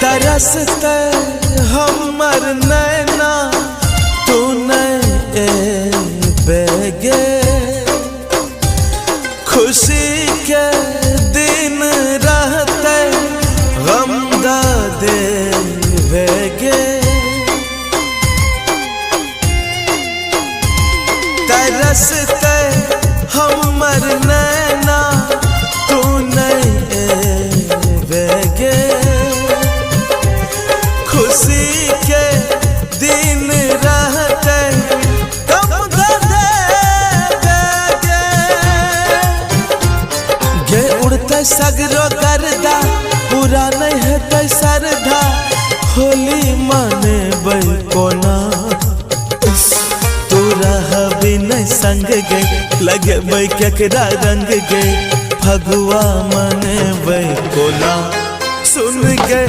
तरसते हमर नैना तू नहीं बेगे खुशी के दिन रहते गम दे भेगे तरसते हमर नैना तू नहीं बेगे खुशी के दिन रहते गम दे भेगे गे उड़ते सगरो गर्दा पूरा नहीं है सरधा होली माने बई कोना तू रहबी नहीं संग गई लगे बई केकरा रंग गई फगुआ माने बई कोना सुन गए।